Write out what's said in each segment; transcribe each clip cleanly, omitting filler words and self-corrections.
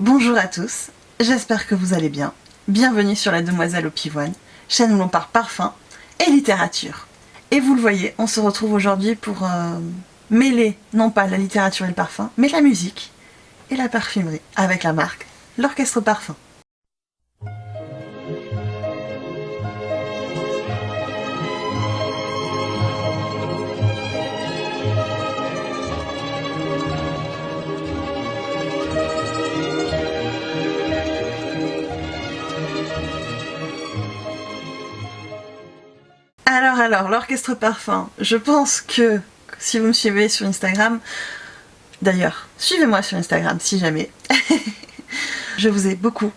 Bonjour à tous, j'espère que vous allez bien. Bienvenue sur La Demoiselle au Pivoine, chaîne où l'on parle parfum et littérature. Et vous le voyez, on se retrouve aujourd'hui pour mêler non pas la littérature et le parfum, mais la musique et la parfumerie avec la marque L'Orchestre Parfum. Alors, l'Orchestre Parfum, je pense que si vous me suivez sur Instagram, d'ailleurs, suivez-moi sur Instagram si jamais, je vous ai beaucoup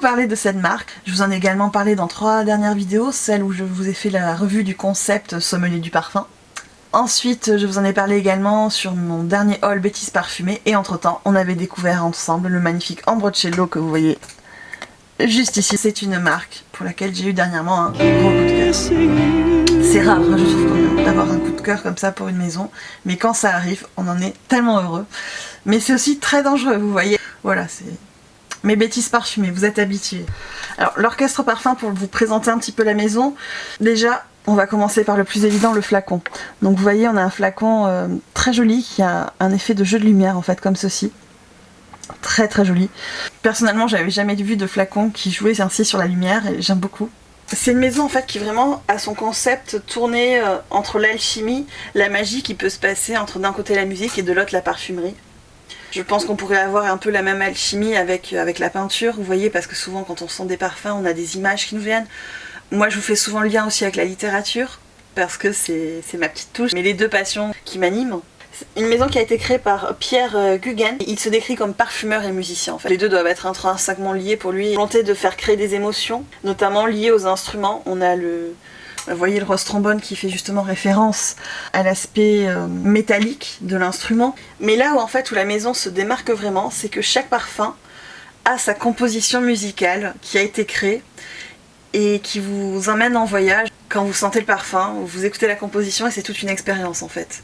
parlé de cette marque. Je vous en ai également parlé dans 3 dernières vidéos, celle où je vous ai fait la revue du concept sommelier du parfum. Ensuite, je vous en ai parlé également sur mon dernier haul bêtises parfumées, et entre temps, on avait découvert ensemble le magnifique Ambrocello que vous voyez juste ici. C'est une marque pour laquelle j'ai eu dernièrement un gros coup de cœur. C'est rare, je trouve, quand même, d'avoir un coup de cœur comme ça pour une maison, mais quand ça arrive, on en est tellement heureux. Mais c'est aussi très dangereux, vous voyez. Voilà, c'est mes bêtises parfumées, vous êtes habitués. Alors, l'Orchestre Parfum, pour vous présenter un petit peu la maison, déjà, on va commencer par le plus évident, le flacon. Donc vous voyez, on a un flacon très joli qui a un effet de jeu de lumière, en fait, comme ceci. Très joli. Personnellement, j'avais jamais vu de flacon qui jouait ainsi sur la lumière et j'aime beaucoup. C'est une maison en fait qui vraiment a son concept tourné entre l'alchimie, la magie qui peut se passer entre d'un côté la musique et de l'autre la parfumerie. Je pense qu'on pourrait avoir un peu la même alchimie avec la peinture, vous voyez, parce que souvent quand on sent des parfums, on a des images qui nous viennent. Moi je vous fais souvent le lien aussi avec la littérature, parce que c'est ma petite touche, mais les deux passions qui m'animent. Une maison qui a été créée par Pierre Guggen. Il se décrit comme parfumeur et musicien en fait. Les deux doivent être intrinsèquement liés pour lui. Volonté de faire créer des émotions, notamment liées aux instruments. On a vous voyez le rose trombone qui fait justement référence à l'aspect métallique de l'instrument. Mais là où en fait où la maison se démarque vraiment, c'est que chaque parfum a sa composition musicale qui a été créée et qui vous emmène en voyage. Quand vous sentez le parfum, vous écoutez la composition et c'est toute une expérience en fait.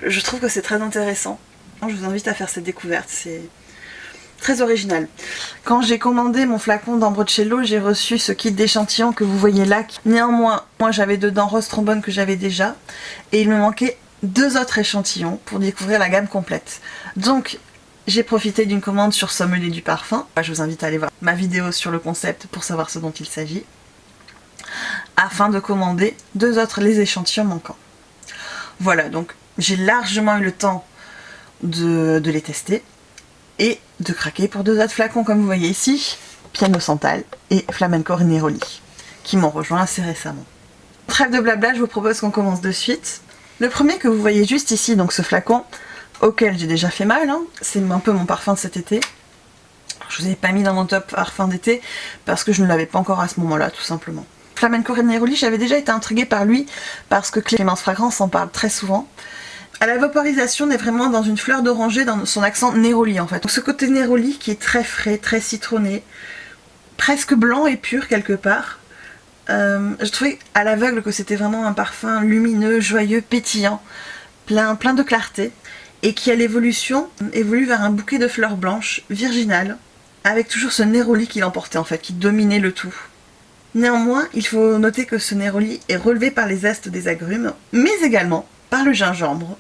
Je trouve que c'est très intéressant. Je vous invite à faire cette découverte, c'est très original. Quand j'ai commandé mon flacon d'Ambrocello, j'ai reçu ce kit d'échantillons que vous voyez là. Néanmoins, moi j'avais dedans rose trombone que j'avais déjà et il me manquait 2 autres échantillons pour découvrir la gamme complète. Donc j'ai profité d'une commande sur Sommelier du Parfum. Je vous invite à aller voir ma vidéo sur le concept pour savoir ce dont il s'agit, afin de commander 2 autres les échantillons manquants. Voilà, donc j'ai largement eu le temps de les tester et de craquer pour 2 autres flacons comme vous voyez ici, Piano Santal et Flamenco Neroli, qui m'ont rejoint assez récemment. Trêve de blabla, je vous propose qu'on commence de suite. Le premier que vous voyez juste ici, donc ce flacon, auquel j'ai déjà fait mal, hein, c'est un peu mon parfum de cet été. Je vous ai pas mis dans mon top parfum d'été parce que je ne l'avais pas encore à ce moment-là, tout simplement. Flamenco Neroli, j'avais déjà été intriguée par lui parce que Clémence Fragrance en parle très souvent. À la vaporisation, on est vraiment dans une fleur d'oranger dans son accent Neroli en fait. Donc ce côté Neroli qui est très frais, très citronné, presque blanc et pur quelque part. Je trouvais à l'aveugle que c'était vraiment un parfum lumineux, joyeux, pétillant, plein de clarté, et qui à l'évolution évolue vers un bouquet de fleurs blanches, virginales, avec toujours ce Neroli qui l'emportait en fait, qui dominait le tout. Néanmoins, il faut noter que ce Neroli est relevé par les zestes des agrumes, mais également par le gingembre.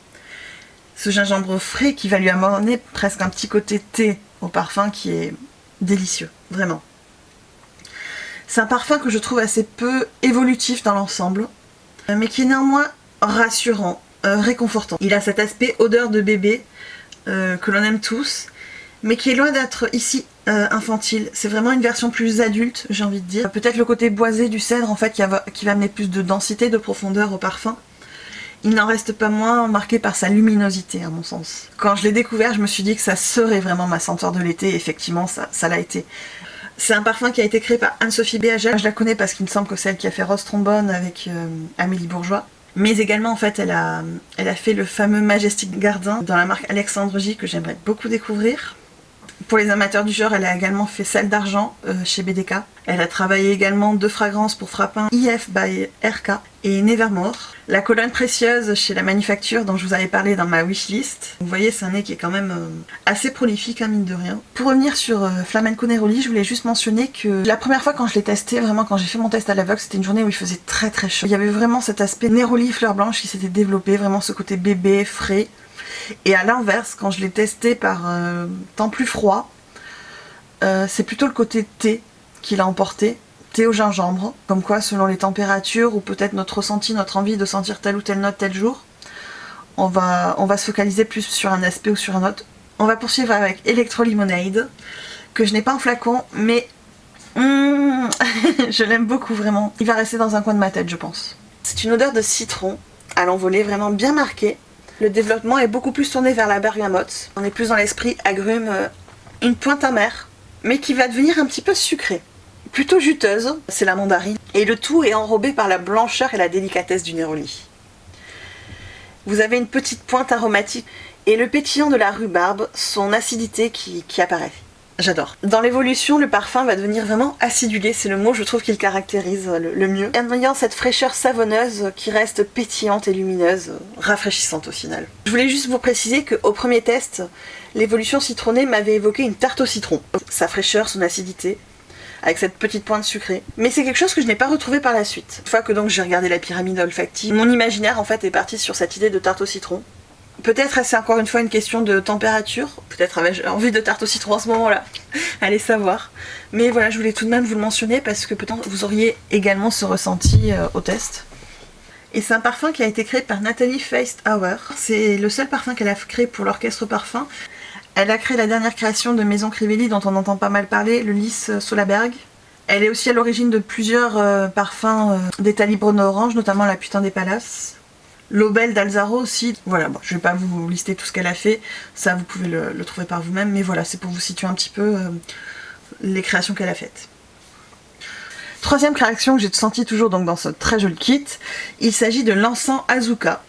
Ce gingembre frais qui va lui amener presque un petit côté thé au parfum qui est délicieux, vraiment. C'est un parfum que je trouve assez peu évolutif dans l'ensemble, mais qui est néanmoins rassurant, réconfortant. Il a cet aspect odeur de bébé que l'on aime tous, mais qui est loin d'être ici infantile. C'est vraiment une version plus adulte, j'ai envie de dire. Peut-être le côté boisé du cèdre en fait qui va amener plus de densité, de profondeur au parfum. Il n'en reste pas moins marqué par sa luminosité à mon sens. Quand je l'ai découvert, je me suis dit que ça serait vraiment ma senteur de l'été, et effectivement ça l'a été. C'est un parfum qui a été créé par Anne-Sophie Béagel. Je la connais parce qu'il me semble que c'est elle qui a fait Rose Trombone avec Amélie Bourgeois. Mais également en fait elle a fait le fameux Majestic Gardin dans la marque Alexandre J que j'aimerais beaucoup découvrir, Pour les amateurs du genre, elle a également fait Celle d'argent chez BDK. Elle a travaillé également 2 fragrances pour Frappin, IF by RK et Nevermore. La colonne précieuse chez La Manufacture dont je vous avais parlé dans ma wishlist. Vous voyez, c'est un nez qui est quand même assez prolifique, hein, mine de rien. Pour revenir sur Flamenco Neroli, je voulais juste mentionner que la première fois quand je l'ai testé, vraiment quand j'ai fait mon test à l'aveugle, c'était une journée où il faisait très très chaud. Il y avait vraiment cet aspect Neroli fleur blanche qui s'était développé, vraiment ce côté bébé, frais. Et à l'inverse, quand je l'ai testé par temps plus froid, c'est plutôt le côté thé qui l'a emporté, thé au gingembre, comme quoi selon les températures ou peut-être notre ressenti, notre envie de sentir telle ou telle note tel jour, on va se focaliser plus sur un aspect ou sur un autre. On va poursuivre avec Electro Lemonade, que je n'ai pas en flacon, mais je l'aime beaucoup vraiment. Il va rester dans un coin de ma tête, je pense. C'est une odeur de citron à l'envolée, vraiment bien marquée. Le développement est beaucoup plus tourné vers la bergamote. On est plus dans l'esprit agrume, une pointe amère, mais qui va devenir un petit peu sucrée. Plutôt juteuse, c'est la mandarine. Et le tout est enrobé par la blancheur et la délicatesse du Neroli. Vous avez une petite pointe aromatique et le pétillant de la rhubarbe, son acidité qui apparaît. J'adore. Dans l'évolution, le parfum va devenir vraiment acidulé, c'est le mot je trouve qui le caractérise le mieux. En ayant cette fraîcheur savonneuse qui reste pétillante et lumineuse, rafraîchissante au final. Je voulais juste vous préciser qu'au premier test, l'évolution citronnée m'avait évoqué une tarte au citron. Sa fraîcheur, son acidité, avec cette petite pointe sucrée. Mais c'est quelque chose que je n'ai pas retrouvé par la suite. Une fois que donc j'ai regardé la pyramide olfactive, mon imaginaire en fait est parti sur cette idée de tarte au citron. Peut-être c'est encore une fois une question de température, peut-être avais-je envie de tarte au citron à ce moment-là, allez savoir. Mais voilà, je voulais tout de même vous le mentionner parce que peut-être vous auriez également ce ressenti au test. Et c'est un parfum qui a été créé par Nathalie Feist-Auer. C'est le seul parfum qu'elle a créé pour l'orchestre parfum. Elle a créé la dernière création de Maison Crivelli dont on entend pas mal parler, le Lys Solaberg. Elle est aussi à l'origine de plusieurs parfums d'État Libre Orange, notamment La Putain des Palaces. L'Aubel d'Alzaro aussi, voilà, bon, je vais pas vous lister tout ce qu'elle a fait, ça vous pouvez le trouver par vous-même, mais voilà, c'est pour vous situer un petit peu les créations qu'elle a faites. Troisième création que j'ai sentie toujours donc dans ce très joli kit, il s'agit de l'encens Azuka,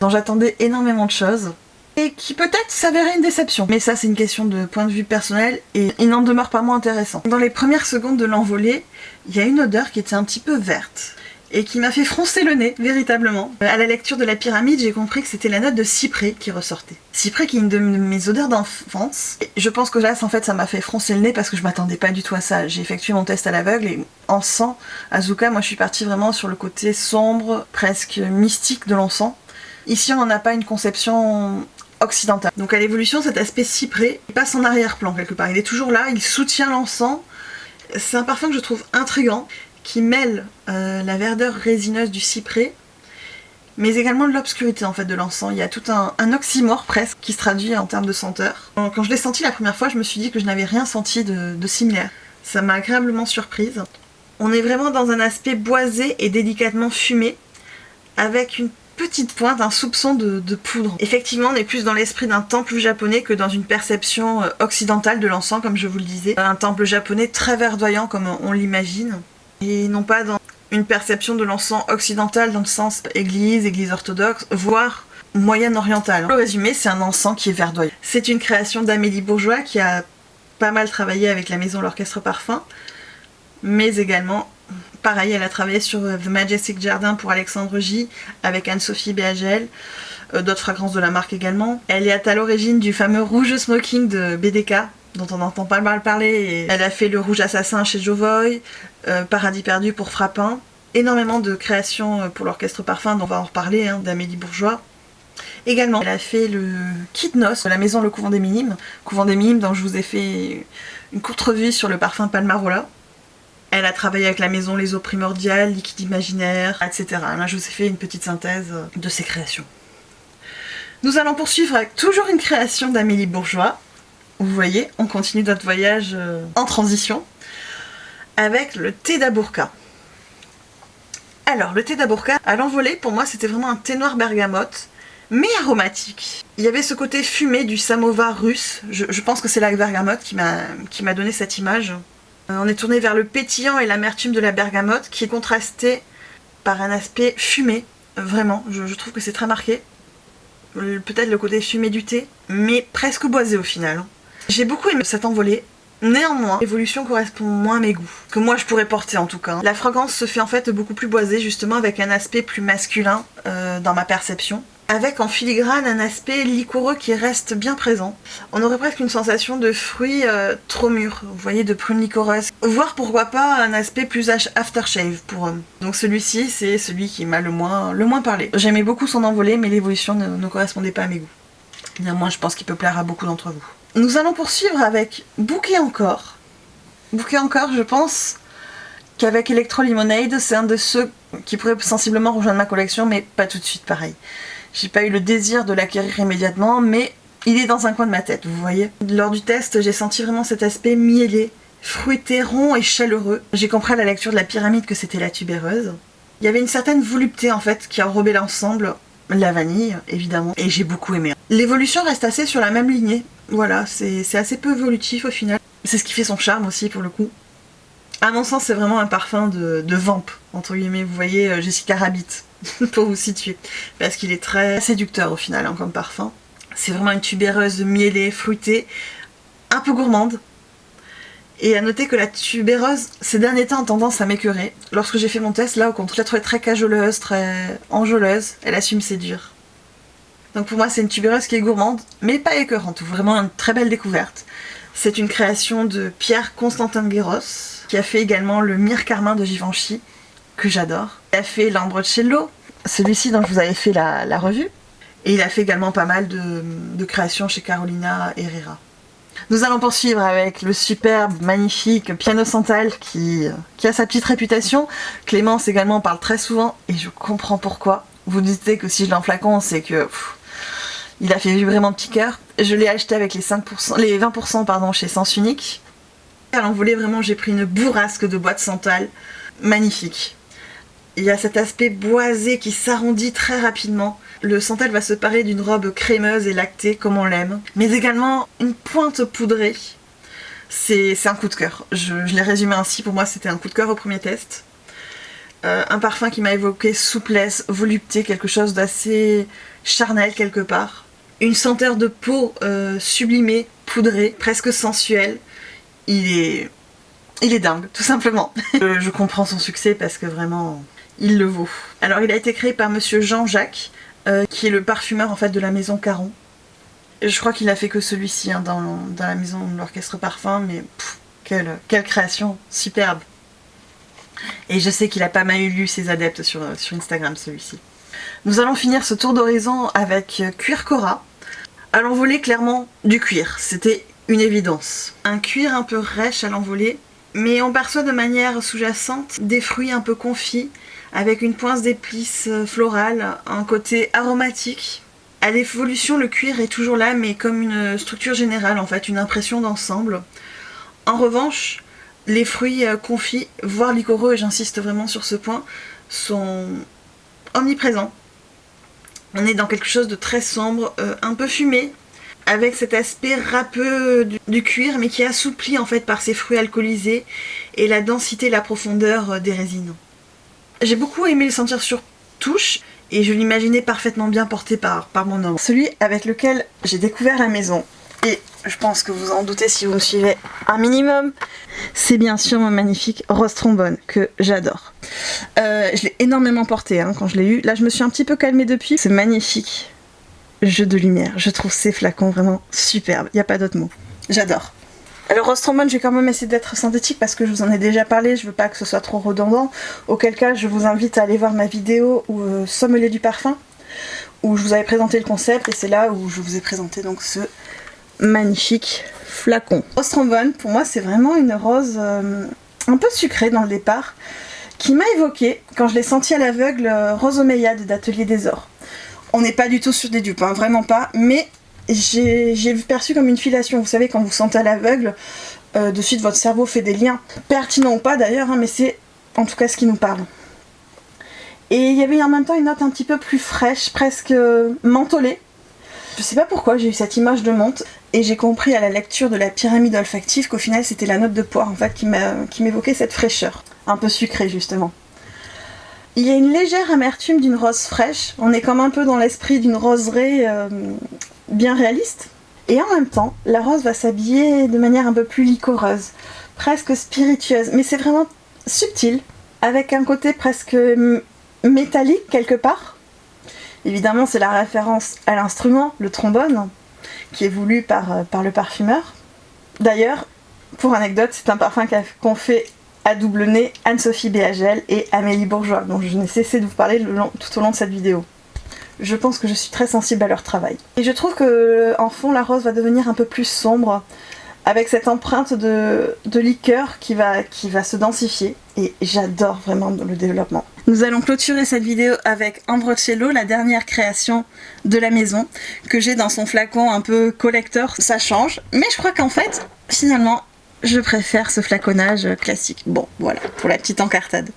dont j'attendais énormément de choses, et qui peut-être s'avérait une déception. Mais ça c'est une question de point de vue personnel, et il n'en demeure pas moins intéressant. Dans les premières secondes de l'envolée, il y a une odeur qui était un petit peu verte, et qui m'a fait froncer le nez, véritablement. À la lecture de la pyramide, j'ai compris que c'était la note de cyprès qui ressortait. Cyprès qui est une de mes odeurs d'enfance. Et je pense que là, en fait, ça m'a fait froncer le nez parce que je m'attendais pas du tout à ça. J'ai effectué mon test à l'aveugle et encens, Azuka, moi je suis partie vraiment sur le côté sombre, presque mystique de l'encens. Ici, on n'a pas une conception occidentale. Donc à l'évolution, cet aspect cyprès passe en arrière-plan quelque part. Il est toujours là, il soutient l'encens. C'est un parfum que je trouve intriguant, qui mêle la verdeur résineuse du cyprès, mais également de l'obscurité en fait de l'encens. Il y a tout un oxymore presque qui se traduit en termes de senteur. Quand je l'ai senti la première fois, je me suis dit que je n'avais rien senti de similaire. Ça m'a agréablement surprise. On est vraiment dans un aspect boisé et délicatement fumé, avec une petite pointe, un soupçon de poudre. Effectivement, on est plus dans l'esprit d'un temple japonais que dans une perception occidentale de l'encens, comme je vous le disais. Un temple japonais très verdoyant comme on l'imagine. Et non pas dans une perception de l'encens occidental dans le sens église orthodoxe, voire moyen-orientale. Pour résumer, c'est un encens qui est verdoyant. C'est une création d'Amélie Bourgeois qui a pas mal travaillé avec la maison L'Orchestre Parfum, mais également, pareil, elle a travaillé sur The Majestic Jardin pour Alexandre J, avec Anne-Sophie Béagel, d'autres fragrances de la marque également. Elle est à l'origine du fameux rouge smoking de BDK, dont on n'entend pas mal parler, et elle a fait le rouge assassin chez Jovoy, Paradis perdu pour Frappin, énormément de créations pour l'orchestre parfum, dont on va en reparler, hein, d'Amélie Bourgeois. Également, elle a fait le kit noce de la maison Le Couvent des Minimes, dont je vous ai fait une courte revue sur le parfum Palmarola. Elle a travaillé avec la maison Les Eaux Primordiales, Liquide Imaginaire, etc. Là, je vous ai fait une petite synthèse de ses créations. Nous allons poursuivre avec toujours une création d'Amélie Bourgeois. Vous voyez, on continue notre voyage en transition avec le thé d'Abourka. Alors, le thé d'Abourka, à l'envolée, pour moi, c'était vraiment un thé noir bergamote, mais aromatique. Il y avait ce côté fumé du samovar russe. Je pense que c'est la bergamote qui m'a donné cette image. On est tourné vers le pétillant et l'amertume de la bergamote, qui est contrasté par un aspect fumé. Vraiment, je trouve que c'est très marqué. Peut-être le côté fumé du thé, mais presque boisé au final. J'ai beaucoup aimé cette envolée. Néanmoins, l'évolution correspond moins à mes goûts, que moi je pourrais porter en tout cas. La fragrance se fait en fait beaucoup plus boisée, justement avec un aspect plus masculin dans ma perception. Avec en filigrane un aspect liquoreux qui reste bien présent. On aurait presque une sensation de fruits trop mûrs, vous voyez, de prunes liquoreuses. Voire pourquoi pas un aspect plus aftershave pour homme. Donc celui-ci, c'est celui qui m'a le moins parlé. J'aimais beaucoup son envolée, mais l'évolution ne correspondait pas à mes goûts. Néanmoins, je pense qu'il peut plaire à beaucoup d'entre vous. Nous allons poursuivre avec Bouquet encore. Bouquet encore, je pense qu'avec Electro Lemonade, c'est un de ceux qui pourrait sensiblement rejoindre ma collection, mais pas tout de suite pareil. J'ai pas eu le désir de l'acquérir immédiatement, mais il est dans un coin de ma tête, vous voyez. Lors du test, j'ai senti vraiment cet aspect mielé, fruité, rond et chaleureux. J'ai compris à la lecture de la pyramide que c'était la tubéreuse. Il y avait une certaine volupté en fait qui enrobait l'ensemble, la vanille évidemment, et j'ai beaucoup aimé. L'évolution reste assez sur la même lignée, voilà, c'est assez peu évolutif au final. C'est ce qui fait son charme aussi pour le coup. À mon sens, c'est vraiment un parfum de vamp, entre guillemets, vous voyez Jessica Rabbit, pour vous situer, parce qu'il est très séducteur au final hein, comme parfum. C'est vraiment une tubéreuse mielée, fruitée, un peu gourmande. Et à noter que la tubéreuse, ces derniers temps, a tendance à m'écœurer. Lorsque j'ai fait mon test, là au contraire, je la trouvais très cajoleuse, très enjôleuse, elle assume séduire. Donc pour moi, c'est une tubéreuse qui est gourmande, mais pas écœurante, vraiment une très belle découverte. C'est une création de Pierre Constantin Guéros, qui a fait également le Myrrhe Carmin de Givenchy, que j'adore. Il a fait l'Ambrocello, celui-ci dont je vous avais fait la revue. Et il a fait également pas mal de créations chez Carolina Herrera. Nous allons poursuivre avec le superbe, magnifique Piano Santal qui a sa petite réputation. Clémence également en parle très souvent et je comprends pourquoi. Vous dites que si je l'ai en flacon, c'est que il a fait vibrer mon petit cœur. Je l'ai acheté avec les 20% pardon, chez Sens Unique. À l'envolée, vraiment, j'ai pris une bourrasque de boîte Santal. Magnifique. Il y a cet aspect boisé qui s'arrondit très rapidement. Le Santal va se parer d'une robe crémeuse et lactée comme on l'aime, mais également une pointe poudrée. C'est un coup de cœur. Je l'ai résumé ainsi, pour moi c'était un coup de cœur au premier test. Un parfum qui m'a évoqué souplesse, volupté, quelque chose d'assez charnel quelque part. Une senteur de peau sublimée, poudrée, presque sensuelle. Il est dingue, tout simplement. Je comprends son succès parce que vraiment, il le vaut. Alors il a été créé par monsieur Jean-Jacques, qui est le parfumeur en fait de la maison Caron. Je crois qu'il a fait que celui-ci hein, dans la maison de l'orchestre parfum, mais quelle création superbe. Et je sais qu'il a pas mal lu ses adeptes sur Instagram celui-ci. Nous allons finir ce tour d'horizon avec Cuir Cora. À l'envolée clairement du cuir, c'était une évidence. Un cuir un peu rêche à l'envolée, mais on perçoit de manière sous-jacente des fruits un peu confits, avec une pointe d'épices florales, un côté aromatique. À l'évolution, le cuir est toujours là, mais comme une structure générale, en fait, une impression d'ensemble. En revanche, les fruits confits, voire liquoreux, et j'insiste vraiment sur ce point, sont omniprésents. On est dans quelque chose de très sombre, un peu fumé, avec cet aspect râpeux du cuir, mais qui est assoupli en fait par ces fruits alcoolisés et la densité et la profondeur des résines. J'ai beaucoup aimé le sentir sur touche et je l'imaginais parfaitement bien porté par mon homme. Celui avec lequel j'ai découvert la maison, et je pense que vous en doutez si vous me suivez un minimum, c'est bien sûr mon magnifique Rose Trombone que j'adore. Je l'ai énormément porté hein, quand je l'ai eu. Là je me suis un petit peu calmée depuis. C'est magnifique jeu de lumière. Je trouve ces flacons vraiment superbes. Il n'y a pas d'autre mot. J'adore. Alors Rose Trombone, je vais quand même essayer d'être synthétique parce que je vous en ai déjà parlé, je veux pas que ce soit trop redondant. Auquel cas, je vous invite à aller voir ma vidéo Sommelier du parfum, où je vous avais présenté le concept et c'est là où je vous ai présenté donc ce magnifique flacon. Rose Trombone, pour moi, c'est vraiment une rose un peu sucrée dans le départ, qui m'a évoqué, quand je l'ai senti à l'aveugle, Rose Omeillade d'Atelier des Ors. On n'est pas du tout sur des dupes, hein, vraiment pas, mais j'ai perçu comme une filiation. Vous savez, quand vous sentez à l'aveugle, de suite votre cerveau fait des liens, pertinents ou pas d'ailleurs, hein, mais c'est en tout cas ce qui nous parle. Et il y avait en même temps une note un petit peu plus fraîche, presque mentholée. Je sais pas pourquoi j'ai eu cette image de menthe, et j'ai compris à la lecture de la pyramide olfactive qu'au final c'était la note de poire en fait qui m'évoquait cette fraîcheur, un peu sucrée justement. Il y a une légère amertume d'une rose fraîche, on est comme un peu dans l'esprit d'une roseraie bien réaliste. Et en même temps, la rose va s'habiller de manière un peu plus liquoreuse, presque spiritueuse, mais c'est vraiment subtil, avec un côté presque métallique quelque part. Évidemment, c'est la référence à l'instrument, le trombone, qui est voulu par le parfumeur. D'ailleurs, pour anecdote, c'est un parfum qu'ont fait à double nez Anne-Sophie Béagel et Amélie Bourgeois, dont je n'ai cessé de vous parler tout au long de cette vidéo. Je pense que je suis très sensible à leur travail. Et je trouve que en fond, la rose va devenir un peu plus sombre, avec cette empreinte de liqueur qui va se densifier. Et j'adore vraiment le développement. Nous allons clôturer cette vidéo avec Ambrocello, la dernière création de la maison, que j'ai dans son flacon un peu collector. Ça change, mais je crois qu'en fait, finalement, je préfère ce flaconnage classique. Bon, voilà, pour la petite encartade.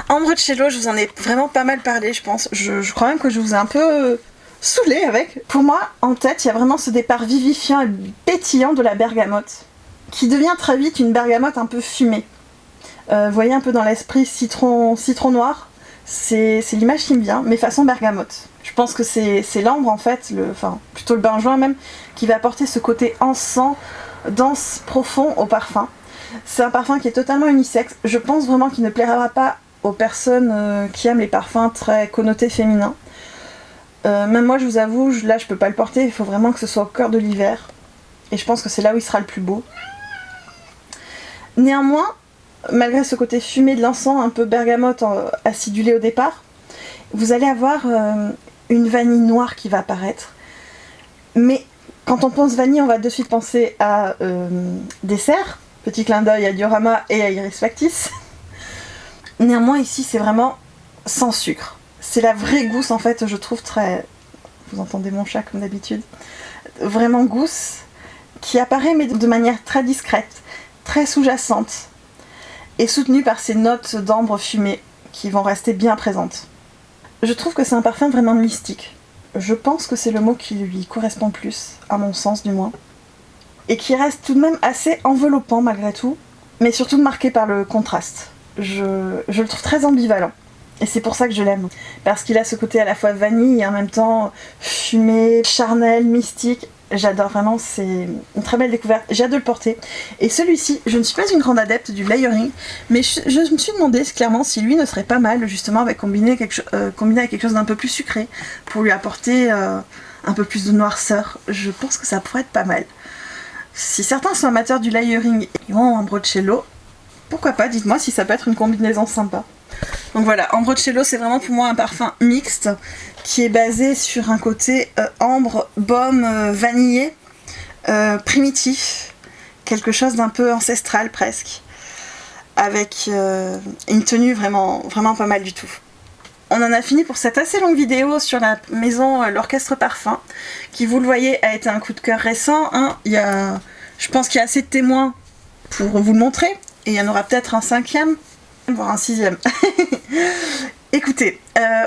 Ambrocello, je vous en ai vraiment pas mal parlé, je pense. Je crois même que je vous ai un peu saoulé avec. Pour moi, en tête, il y a vraiment ce départ vivifiant et pétillant de la bergamote, qui devient très vite une bergamote un peu fumée. Vous voyez un peu dans l'esprit citron noir, c'est l'image qui me vient, mais façon bergamote. Je pense que c'est l'ambre en fait, enfin plutôt le benjoin même, qui va apporter ce côté encens, dense, profond au parfum. C'est un parfum qui est totalement unisexe. Je pense vraiment qu'il ne plaira pas aux personnes qui aiment les parfums très connotés féminins. Même moi, je vous avoue, là je peux pas le porter, il faut vraiment que ce soit au cœur de l'hiver. Et je pense que c'est là où il sera le plus beau. Néanmoins, malgré ce côté fumé de l'encens, un peu bergamote acidulé au départ, vous allez avoir une vanille noire qui va apparaître. Mais quand on pense vanille, on va de suite penser à dessert. Petit clin d'œil à Diorama et à Iris Factice. Néanmoins, ici, c'est vraiment sans sucre. C'est la vraie gousse, en fait, je trouve très... Vous entendez mon chat, comme d'habitude. Vraiment gousse, qui apparaît, mais de manière très discrète, très sous-jacente, et soutenue par ces notes d'ambre fumée, qui vont rester bien présentes. Je trouve que c'est un parfum vraiment mystique. Je pense que c'est le mot qui lui correspond plus, à mon sens du moins. Et qui reste tout de même assez enveloppant malgré tout, mais surtout marqué par le contraste. Je le trouve très ambivalent, et c'est pour ça que je l'aime, parce qu'il a ce côté à la fois vanille et en même temps fumé, charnel, mystique. J'adore vraiment, c'est une très belle découverte, j'ai hâte de le porter. Et celui-ci, je ne suis pas une grande adepte du layering, mais je me suis demandé clairement si lui ne serait pas mal justement avec combiné avec quelque chose d'un peu plus sucré, pour lui apporter un peu plus de noirceur. Je pense que ça pourrait être pas mal. Si certains sont amateurs du layering et ont un Ambrocello, pourquoi pas, dites-moi si ça peut être une combinaison sympa. Donc voilà, Ambrocello c'est vraiment pour moi un parfum mixte qui est basé sur un côté ambre, baume, vanillé, primitif, quelque chose d'un peu ancestral presque, avec une tenue vraiment pas mal du tout. On en a fini pour cette assez longue vidéo sur la maison L'Orchestre Parfum, qui, vous le voyez, a été un coup de cœur récent. Hein. Je pense qu'il y a assez de témoins pour vous le montrer, et il y en aura peut-être un 5e, voire un 6e. Écoutez,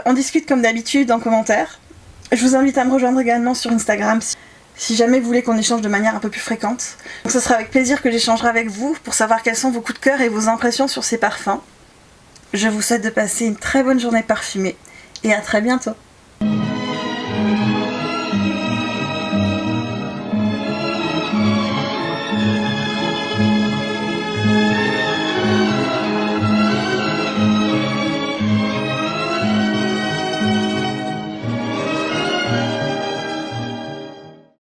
on discute comme d'habitude en commentaire. Je vous invite à me rejoindre également sur Instagram si jamais vous voulez qu'on échange de manière un peu plus fréquente. Donc ce sera avec plaisir que j'échangerai avec vous pour savoir quels sont vos coups de cœur et vos impressions sur ces parfums. Je vous souhaite de passer une très bonne journée parfumée et à très bientôt.